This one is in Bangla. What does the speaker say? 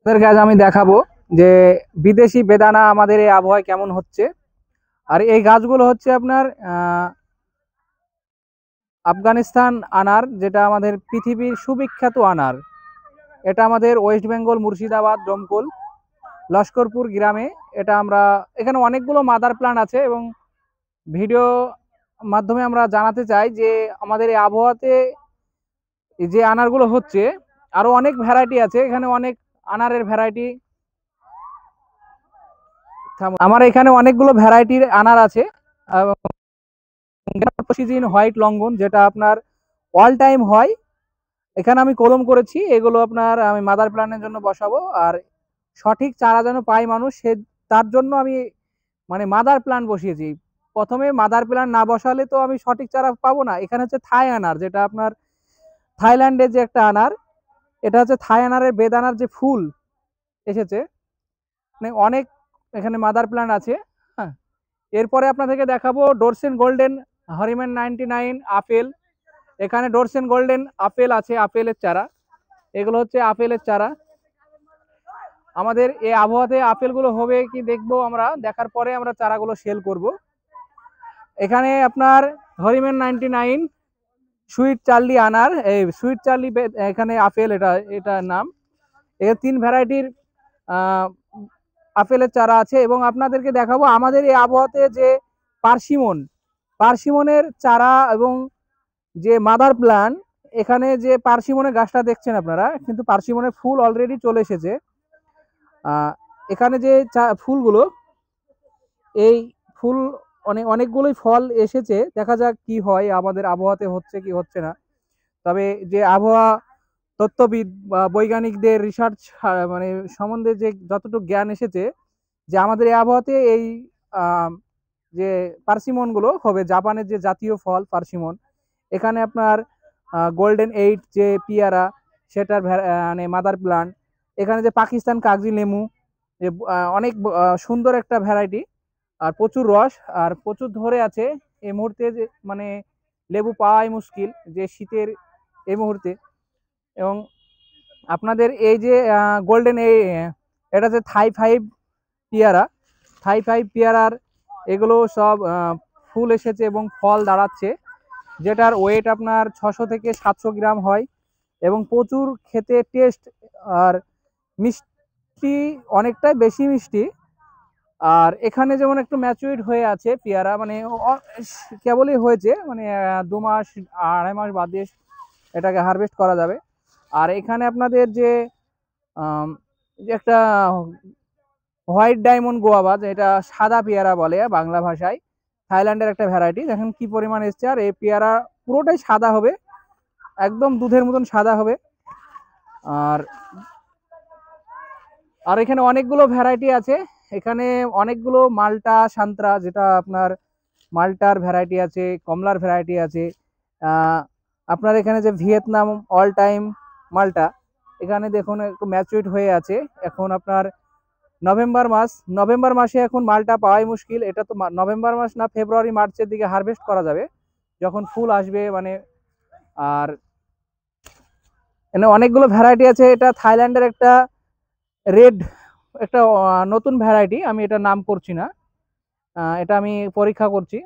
আপনাদেরকে আজ আমি দেখাবো যে বিদেশি বেদানা আমাদের এই আবহাওয়ায় কেমন হচ্ছে। আর এই গাছগুলো হচ্ছে আপনার আফগানিস্তান আনার, যেটা আমাদের পৃথিবীর সুবিখ্যাত আনার। এটা আমাদের ওয়েস্ট বেঙ্গল, মুর্শিদাবাদ, দমকল, লস্করপুর গ্রামে এটা আমরা এখানে অনেকগুলো মাদার প্ল্যান্ট আছে এবং ভিডিও মাধ্যমে আমরা জানাতে চাই যে আমাদের এই আবহাওয়াতে এই যে আনারগুলো হচ্ছে আরো অনেক ভ্যারাইটি আছে। এখানে অনেক আনারের ভ্যারাইটি, আমার এখানে অনেকগুলো ভ্যারাইটির আনার আছে। সিজন হোয়াইট লঙ্ঘন, যেটা আপনার অল টাইম হয়, এখানে আমি কলম করেছি। এগুলো আপনার আমি মাদার প্ল্যান্টের জন্য বসাবো, আর সঠিক চারা যেন পায় মানুষ, সে তার জন্য আমি মানে মাদার প্ল্যান্ট বসিয়েছি। প্রথমে মাদার প্ল্যান্ট না বসালে তো আমি সঠিক চারা পাবো না। এখানে হচ্ছে থাই আনার, যেটা আপনার থাইল্যান্ডের যে একটা আনার, এটা হচ্ছে থাই আনারের বেদানার যে ফুল এসেছে, মানে অনেক এখানে মাদার প্ল্যান্ট আছে। হ্যাঁ, এরপরে আপনাদেরকে দেখাবো ডোরসেন গোল্ডেন হরিম্যান 99 আপেল। এখানে ডোরসেন গোল্ডেন আপেল আছে, আপেলের চারা। এগুলো হচ্ছে আপেলের চারা। আমাদের এই আবহাওয়াতে আপেলগুলো হবে কি দেখবো আমরা, দেখার পরে আমরা চারাগুলো সেল করব। এখানে আপনার হরিম্যান 99 সুইট চার্লি আনার, এই সুইট চার্লি এখানে আপেল, এটার নাম। এর 3 ভ্যারাইটির আপেলের চারা আছে। এবং আপনাদেরকে দেখাবো আমাদের এই আবহাওয়াতে যে পার্সিমনের চারা এবং যে মাদার প্ল্যান্ট। এখানে যে পার্সিমনের গাছটা দেখছেন আপনারা, কিন্তু পার্সিমনের ফুল অলরেডি চলে এসেছে। এখানে যে ফুলগুলো, এই ফুল অনেকগুলোই ফল এসেছে। দেখা যাক কি হয়, আমাদের আবহাওয়াতে হচ্ছে কি হচ্ছে না। তবে যে আবহাওয়া তত্ত্ববিদ বা বৈজ্ঞানিকদের রিসার্চ মানে সম্বন্ধে যে যতটুকু জ্ঞান এসেছে, যে আমাদের এই আবহাওয়াতে এই যে পার্সিমনগুলো হবে, জাপানের যে জাতীয় ফল পার্সিমন। এখানে আপনার গোল্ডেন 8 যে পিয়ারা, সেটার মানে মাদার প্লান্ট। এখানে যে পাকিস্তান কাগজি লেমু, যে অনেক সুন্দর একটা ভ্যারাইটি, আর প্রচুর রস আর প্রচুর ধরে আছে। এই মুহূর্তে যে মানে লেবু পাওয়াই মুশকিল যে শীতের এই মুহূর্তে। এবং আপনাদের এই যে গোল্ডেন এটা যে থাই 5 পেয়ারার এগুলো সব ফুল এসেছে এবং ফল দাঁড়াচ্ছে, যেটার ওয়েট আপনার 600 থেকে 700 গ্রাম হয় এবং প্রচুর খেতে টেস্ট। আর মিষ্টি, অনেকটাই বেশি মিষ্টি। আর এখানে যেমন একটু ম্যাচুরিড হয়ে আছে পেয়ারা, মানে কেবলই হয়েছে, মানে 2 মাস 2.5 মাস বাদ দিয়ে এটাকে হারভেস্ট করা যাবে। আর এখানে আপনাদের যে একটা হোয়াইট ডায়মন্ড গোয়াবা, যেটা সাদা পেয়ারা বলে বাংলা ভাষায়, থাইল্যান্ডের একটা ভ্যারাইটি। দেখেন কি পরিমাণ এসছে। আর এই পেয়ারা পুরোটাই সাদা হবে, একদম দুধের মতন সাদা হবে। আর আর এখানে অনেকগুলো ভ্যারাইটি আছে। এখানে অনেকগুলো মাল্টা সান্ত্রা, যেটা আপনার মাল্টার ভ্যারাইটি আছে, কমলার ভ্যারাইটি আছে। আপনার এখানে যে ভিয়েতনাম অল টাইম মাল্টা, এখানে দেখুন একটু ম্যাচুরিড হয়ে আছে। এখন আপনার নভেম্বর মাসে এখন মালটা পাওয়াই মুশকিল। এটা তো নভেম্বর মাস না, ফেব্রুয়ারি মার্চের দিকে হারভেস্ট করা যাবে, যখন ফুল আসবে মানে। আর এখানে অনেকগুলো ভ্যারাইটি আছে। এটা থাইল্যান্ডের একটা রেড, একটা নতুন ভ্যারাইটি, আমি এটা নাম করছি না, এটা আমি পরীক্ষা করছি।